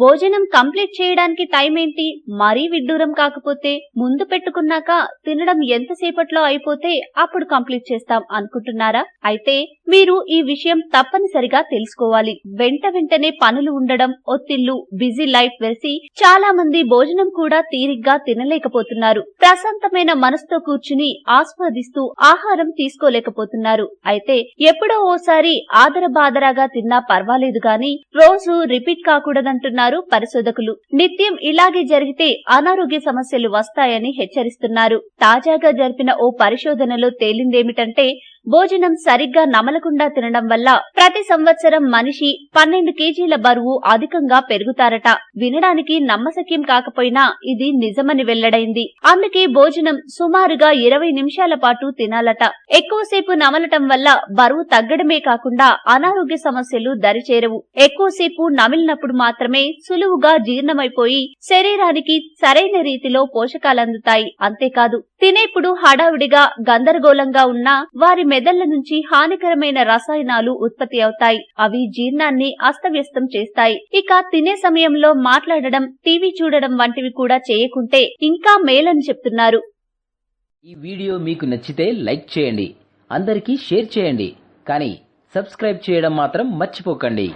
భోజనం కంప్లీట్ చేయడానికి టైం ఏంటి? మరీ విడ్డూరం కాకపోతే ముందు పెట్టుకున్నాక తినడం ఎంతసేపట్లో అయిపోతే అప్పుడు కంప్లీట్ చేస్తాం అనుకుంటున్నారా? అయితే మీరు ఈ విషయం తప్పనిసరిగా తెలుసుకోవాలి. వెంటనే పనులు ఉండడం, ఒత్తిళ్లు, బిజీ లైఫ్ వేసి చాలా మంది భోజనం కూడా తీరిగ్గా తినలేకపోతున్నారు. ప్రశాంతమైన మనసుతో కూర్చుని ఆస్వాదిస్తూ ఆహారం తీసుకోలేకపోతున్నారు. అయితే ఎప్పుడో ఓసారి ఆదరబాదరాగా తిన్నా పర్వాలేదు గాని రోజు రిపీట్ కాకూడదంటున్నారు పరిశోధకులు. నిత్యం ఇలాగే జరిగితే అనారోగ్య సమస్యలు వస్తాయని హెచ్చరిస్తున్నారు. తాజాగా జరిపిన ఓ పరిశోధనలో తేలిందేమిటంటే భోజనం సరిగ్గా నమలకుండా తినడం వల్ల ప్రతి సంవత్సరం మనిషి 12 కేజీల బరువు అధికంగా పెరుగుతారట. వినడానికి నమ్మశక్యం కాకపోయినా ఇది నిజమని వెల్లడైంది. అందుకే భోజనం సుమారుగా 20 నిమిషాల పాటు తినాలట. ఎక్కువసేపు నమలటం వల్ల బరువు తగ్గడమే కాకుండా అనారోగ్య సమస్యలు దరిచేరవు. ఎక్కువసేపు నమిలినప్పుడు మాత్రమే సులువుగా జీర్ణమైపోయి శరీరానికి సరైన రీతిలో పోషకాలందుతాయి. అంతేకాదు తినేప్పుడు హడావుడిగా గందరగోళంగా ఉన్నా వారి మెదళ్ల నుంచి హానికరమైన రసాయనాలు ఉత్పత్తి అవుతాయి. అవి జీర్ణాన్ని అస్తవ్యస్తం చేస్తాయి. ఇక తినే సమయంలో మాట్లాడడం, టీవీ చూడడం వంటివి కూడా చేయకుంటే ఇంకా మేలని చెప్తున్నారు. ఈ వీడియో మీకు నచ్చితే లైక్ చేయండి, అందరికీ షేర్ చేయండి, కానీ సబ్స్క్రైబ్ చేయడం మాత్రం మర్చిపోకండి.